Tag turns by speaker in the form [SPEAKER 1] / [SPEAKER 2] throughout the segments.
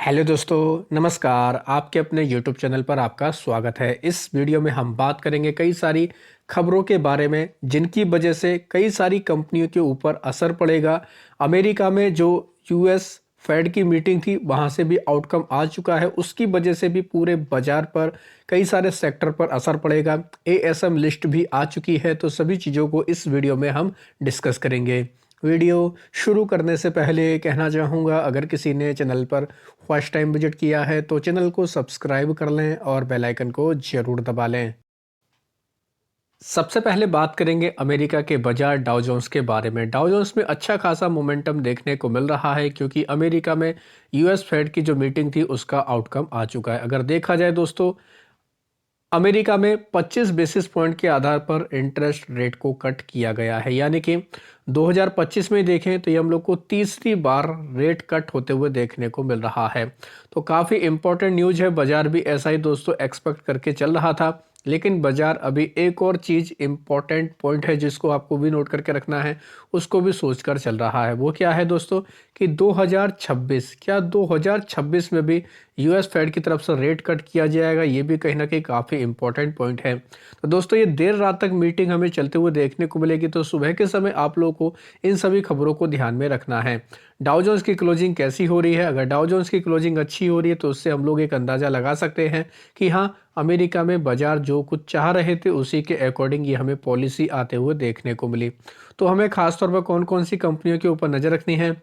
[SPEAKER 1] Hello दोस्तों, नमस्कार। आपके अपने यूट्यूब चैनल पर आपका स्वागत है। इस वीडियो में हम बात करेंगे कई सारी खबरों के बारे में जिनकी वजह से कई सारी कंपनियों के ऊपर असर पड़ेगा। अमेरिका में जो यूएस फेड की मीटिंग थी वहां से भी आउटकम आ चुका है, उसकी वजह से भी पूरे बाजार पर कई सारे सेक्टर पर असर पड़ेगा। एएसएम लिस्ट भी आ चुकी है, तो सभी चीज़ों को इस वीडियो में हम डिस्कस करेंगे। वीडियो शुरू करने से पहले कहना चाहूँगा, अगर किसी ने चैनल पर फर्स्ट टाइम विजिट किया है तो चैनल को सब्सक्राइब कर लें और बेल आइकन को जरूर दबा लें। सबसे पहले बात करेंगे अमेरिका के बाजार डाउ जोन्स के बारे में। डाउ जोन्स में अच्छा खासा मोमेंटम देखने को मिल रहा है क्योंकि अमेरिका में यूएस फेड की जो मीटिंग थी उसका आउटकम आ चुका है। अगर देखा जाए दोस्तों, अमेरिका में 25 बेसिस पॉइंट के आधार पर इंटरेस्ट रेट को कट किया गया है, यानी कि 2025 में देखें तो ये हम लोग को तीसरी बार रेट कट होते हुए देखने को मिल रहा है। तो काफ़ी इंपॉर्टेंट न्यूज़ है। बाजार भी ऐसा ही दोस्तों एक्सपेक्ट करके चल रहा था, लेकिन बाजार अभी एक और चीज़ इंपॉर्टेंट पॉइंट है जिसको आपको भी नोट करके रखना है, उसको भी सोचकर चल रहा है। वो क्या है दोस्तों कि 2026 में भी यूएस फेड की तरफ से रेट कट किया जाएगा। ये भी कहीं ना कहीं काफ़ी इंपॉर्टेंट पॉइंट है। तो दोस्तों, ये देर रात तक मीटिंग हमें चलते हुए देखने को मिलेगी, तो सुबह के समय आप लोगों को इन सभी खबरों को ध्यान में रखना है। डाउ जोन्स की क्लोजिंग कैसी हो रही है? अगर डाउ जोन्स की क्लोजिंग अच्छी हो रही है तो उससे हम लोग एक अंदाज़ा लगा सकते हैं कि हाँ, अमेरिका में बाजार जो कुछ चाह रहे थे उसी के अकॉर्डिंग ये हमें पॉलिसी आते हुए देखने को मिली। तो हमें खासतौर पर कौन कौन सी कंपनियों के ऊपर नज़र रखनी है?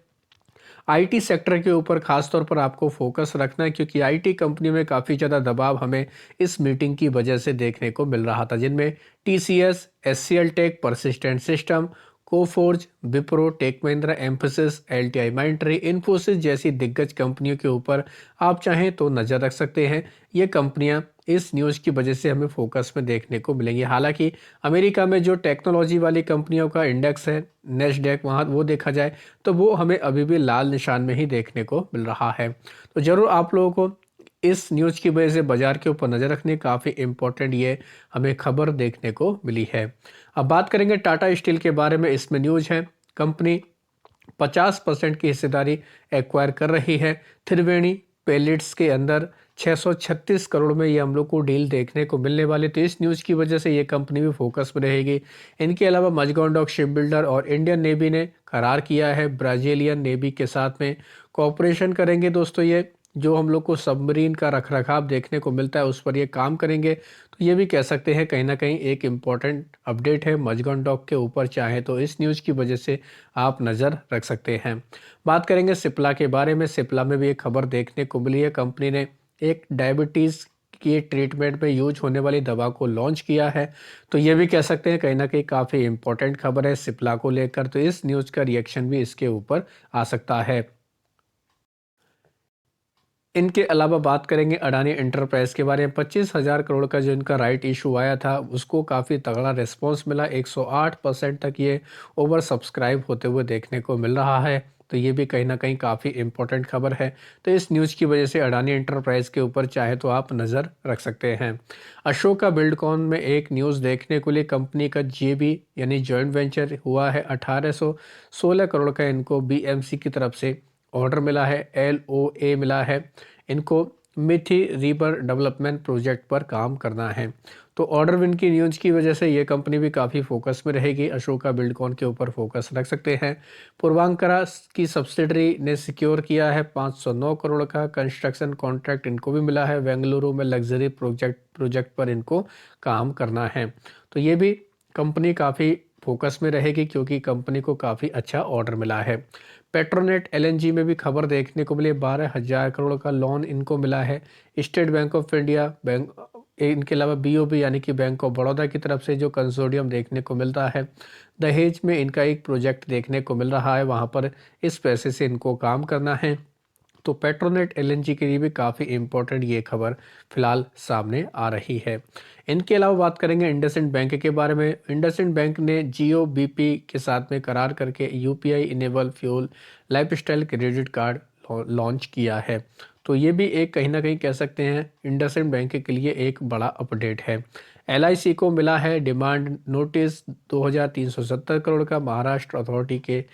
[SPEAKER 1] आईटी सेक्टर के ऊपर खास तौर पर आपको फोकस रखना है, क्योंकि आईटी कंपनी में काफ़ी ज़्यादा दबाव हमें इस मीटिंग की वजह से देखने को मिल रहा था, जिनमें TCS, HCL Tech, Persistent System, Coforge, Wipro, Tech Mahindra, Mphasis, LTI Mindtree, Infosys जैसी दिग्गज कंपनियों के ऊपर आप चाहें तो नज़र रख सकते हैं। ये कंपनियां इस न्यूज़ की वजह से हमें फोकस में देखने को मिलेंगी। हालांकि अमेरिका में जो टेक्नोलॉजी वाली कंपनियों का इंडेक्स है नेस्डैक, वहाँ वो देखा जाए तो वो हमें अभी भी लाल निशान में ही देखने को मिल रहा है। तो ज़रूर आप लोगों को इस न्यूज़ की वजह से बाजार के ऊपर नज़र रखनी काफ़ी इंपॉर्टेंट ये हमें खबर देखने को मिली है। अब बात करेंगे टाटा स्टील के बारे में। इसमें न्यूज़ है कंपनी 50% की हिस्सेदारी एक्वायर कर रही है। त्रिवेणी पेलेट्स के अंदर 636 करोड़ में ये हम लोग को डील देखने को मिलने वाली। तो इस न्यूज़ की वजह से ये कंपनी भी फोकस में रहेगी। इनके अलावा मजगांव डॉक शिप बिल्डर और इंडियन नेवी ने करार किया है ब्राजीलियन नेवी के साथ में कोऑपरेशन करेंगे। दोस्तों, ये जो हम लोग को सबमरीन का रखरखाव देखने को मिलता है उस पर ये काम करेंगे। तो ये भी कह सकते हैं कहीं ना कहीं एक इम्पॉर्टेंट अपडेट है मजगांव डॉक के ऊपर। चाहे तो इस न्यूज़ की वजह से आप नज़र रख सकते हैं। बात करेंगे सिप्ला के बारे में। सिप्ला में भी एक खबर देखने को मिली है। कंपनी ने एक डायबिटीज़ की ट्रीटमेंट में यूज होने वाली दवा को लॉन्च किया है। तो ये भी कह सकते हैं कहीं ना कहीं काफ़ी इंपॉर्टेंट खबर है सिप्ला को लेकर। तो इस न्यूज़ का रिएक्शन भी इसके ऊपर आ सकता है। इनके अलावा बात करेंगे अडानी एंटरप्राइज के बारे में। 25,000 करोड़ का जो इनका राइट इशू आया था उसको काफ़ी तगड़ा रिस्पॉन्स मिला। 108% तक ये ओवर सब्सक्राइब होते हुए देखने को मिल रहा है। तो ये भी कहीं ना कहीं काफ़ी इंपॉर्टेंट खबर है। तो इस न्यूज़ की वजह से अडानी एंटरप्राइज के ऊपर चाहे तो आप नज़र रख सकते हैं। अशोका बिल्डकॉन में एक न्यूज़ देखने को लिए कंपनी का जेबी यानी जॉइंट वेंचर हुआ है। 1816 करोड़ का इनको बीएमसी की तरफ से ऑर्डर मिला है, एलओए मिला है। इनको मिथी रिवर डेवलपमेंट प्रोजेक्ट पर काम करना है। तो ऑर्डर विन की न्यूज़ की वजह से ये कंपनी भी काफ़ी फोकस में रहेगी। अशोका बिल्डकॉन के ऊपर फोकस रख सकते हैं। पूर्वांकरा की सब्सिडरी ने सिक्योर किया है 509 करोड़ का कंस्ट्रक्शन कॉन्ट्रैक्ट इनको भी मिला है। बेंगलुरु में लग्जरी प्रोजेक्ट पर इनको काम करना है। तो ये भी कंपनी काफ़ी फोकस में रहेगी क्योंकि कंपनी को काफ़ी अच्छा ऑर्डर मिला है। पेट्रोनेट एलएनजी में भी खबर देखने को मिली। 12,000 करोड़ का लोन इनको मिला है state bank of India bank. इनके अलावा बीओबी यानी कि बैंक ऑफ बड़ौदा की तरफ से जो कंसोर्डियम देखने को मिलता है। दहेज में इनका एक प्रोजेक्ट देखने को मिल रहा है, वहाँ पर इस पैसे से इनको काम करना है। तो पेट्रोनेट एलएनजी के लिए भी काफ़ी इंपॉर्टेंट ये खबर फिलहाल सामने आ रही है। इनके अलावा बात करेंगे इंडसइंड बैंक के बारे में। इंडसइंड बैंक ने जियो बीपी के साथ में करार करके UPI enable fuel lifestyle credit card launch किया है। तो ये भी एक कहीं ना कहीं कह सकते हैं इंडसइंड बैंक के लिए एक बड़ा अपडेट है। एलआईसी को मिला है डिमांड नोटिस 2,370 करोड़ का महाराष्ट्र अथॉरिटी के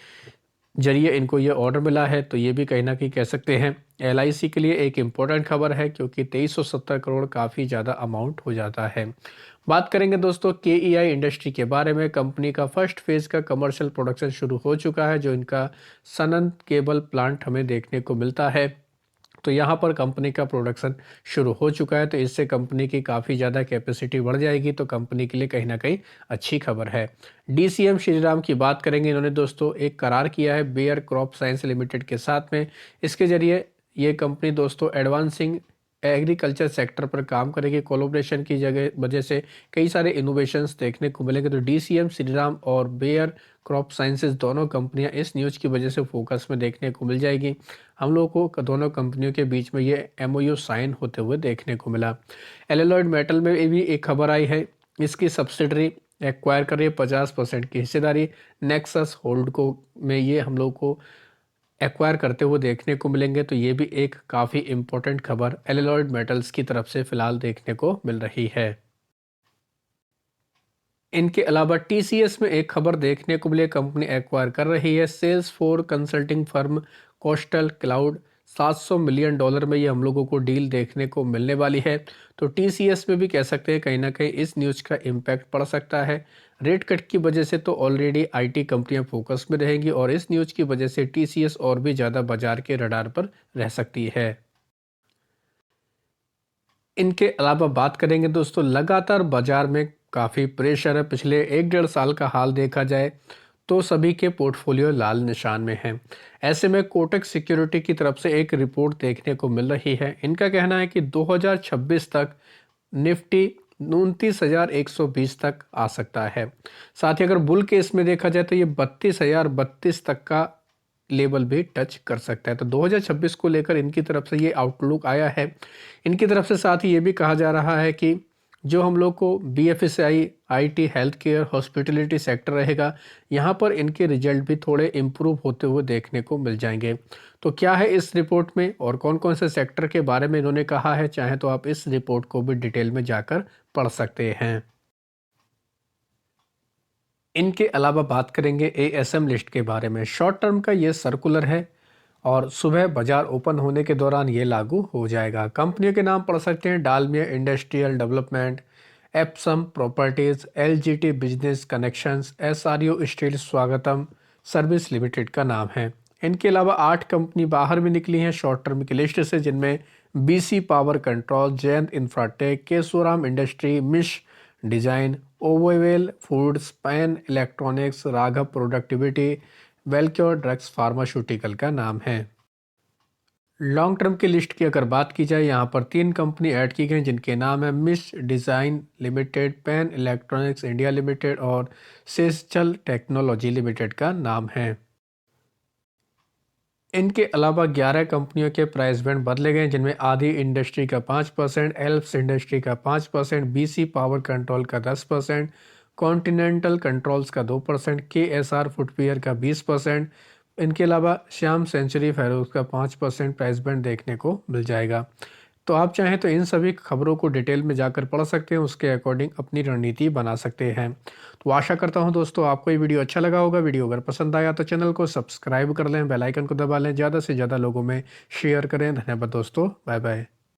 [SPEAKER 1] जरिए इनको ये ऑर्डर मिला है, तो ये भी कहीं न कहीं कह सकते हैं एलआईसी के लिए एक इम्पोर्टेंट खबर है, क्योंकि 2370 करोड़ काफ़ी ज़्यादा अमाउंट हो जाता है। बात करेंगे दोस्तों केईआई इंडस्ट्री के बारे में। कंपनी का फर्स्ट फेज़ का कमर्शियल प्रोडक्शन शुरू हो चुका है, जो इनका सनंत केबल प्लांट हमें देखने को मिलता है। तो यहाँ पर कंपनी का प्रोडक्शन शुरू हो चुका है, तो इससे कंपनी की काफ़ी ज़्यादा कैपेसिटी बढ़ जाएगी, तो कंपनी के लिए कहीं ना कहीं अच्छी खबर है। डीसीएम श्रीराम की बात करेंगे। इन्होंने दोस्तों एक करार किया है बेयर क्रॉप साइंस लिमिटेड के साथ में। इसके जरिए ये कंपनी दोस्तों एडवांसिंग एग्रीकल्चर सेक्टर पर काम करेगी। कोलोब्रेशन की जगह वजह से कई सारे इनोवेशंस देखने को मिलेंगे। तो डीसीएम श्रीराम और बेयर क्रॉप साइंसेज दोनों कंपनियां इस न्यूज़ की वजह से फोकस में देखने को मिल जाएगी। हम लोगों को दोनों कंपनियों के बीच में ये एमओयू साइन होते हुए देखने को मिला। एलोलॉयड मेटल में भी एक खबर आई है। इसकी सब्सिडरी एक्वायर कर रही है 50% की हिस्सेदारी नेक्सस होल्ड को में ये हम लोग को एक्वायर करते हुए देखने को मिलेंगे। तो ये भी एक काफ़ी इम्पोर्टेंट खबर एलोलॉयड मेटल्स की तरफ से फिलहाल देखने को मिल रही है। इनके अलावा टीसीएस में एक खबर देखने को मिली। कंपनी एक्वायर कर रही है Salesforce consulting firm Coastal Cloud. $700 million में ये हम लोगों को डील देखने को मिलने वाली है। तो टीसीएस में भी कह सकते हैं कहीं ना कहीं इस न्यूज़ का इम्पैक्ट पड़ सकता है। रेट कट की वजह से तो ऑलरेडी आईटी कंपनियां फोकस में रहेंगी, और इस न्यूज़ की वजह से टीसीएस और भी ज़्यादा बाजार के रडार पर रह सकती है। इनके अलावा बात करेंगे दोस्तों, लगातार बाजार में काफ़ी प्रेशर है। पिछले 1 डेढ़ साल का हाल देखा जाए तो सभी के पोर्टफोलियो लाल निशान में हैं। ऐसे में कोटक सिक्योरिटी की तरफ से एक रिपोर्ट देखने को मिल रही है। इनका कहना है कि 2026 तक निफ्टी 29,120 तक आ सकता है। साथ ही अगर बुल केस में देखा जाए तो ये 32,032 तक का लेवल भी टच कर सकता है। तो 2026 को लेकर इनकी तरफ से ये आउटलुक आया है। इनकी तरफ से साथ ही ये भी कहा जा रहा है कि जो हम लोग को BFSI, IT, health care, hospitality sector रहेगा, यहाँ पर इनके रिजल्ट भी थोड़े इम्प्रूव होते हुए देखने को मिल जाएंगे। तो क्या है इस रिपोर्ट में और कौन कौन से सेक्टर के बारे में इन्होंने कहा है, चाहे तो आप इस रिपोर्ट को भी डिटेल में जाकर पढ़ सकते हैं। इनके अलावा बात करेंगे एएसएम लिस्ट के बारे में। शॉर्ट टर्म का ये सर्कुलर है और सुबह बाजार ओपन होने के दौरान ये लागू हो जाएगा। कंपनियों के नाम पढ़ सकते हैं Dalmia industrial development, Epsom properties, LGT business connections, SRU steel Swagatam service limited का नाम है। इनके अलावा 8 कंपनी बाहर भी निकली हैं शॉर्ट टर्म की लिस्ट से, जिनमें BC power control, Jayant Infratech, Kesoram industry, Mish design, ओवेवेल foods, Pan electronics, Raghav productivity, Wellcure drugs pharmaceutical का नाम है। लॉन्ग टर्म की लिस्ट की अगर बात की जाए, यहाँ पर 3 कंपनी ऐड की गई जिनके नाम है Mish design limited, Pan electronics India limited और सेस्चल टेक्नोलॉजी लिमिटेड का नाम है। इनके अलावा 11 कंपनियों के प्राइस बैंड बदले गए, जिनमें आदि इंडस्ट्री का 5%, एल्प्स इंडस्ट्री का 5%, बीसी पावर कंट्रोल का 10%, कॉन्टिनेंटल कंट्रोल्स का 2%, केएसआर फुटवियर का 20%। इनके अलावा श्याम सेंचुरी फेरोज का 5% प्राइस बैंड देखने को मिल जाएगा। तो आप चाहें तो इन सभी खबरों को डिटेल में जाकर पढ़ सकते हैं, उसके अकॉर्डिंग अपनी रणनीति बना सकते हैं। तो आशा करता हूं दोस्तों आपको ये वीडियो अच्छा लगा होगा। वीडियो अगर पसंद आया तो चैनल को सब्सक्राइब कर लें, बेल आइकन को दबा लें, ज़्यादा से ज़्यादा लोगों में शेयर करें। धन्यवाद दोस्तों, बाय बाय।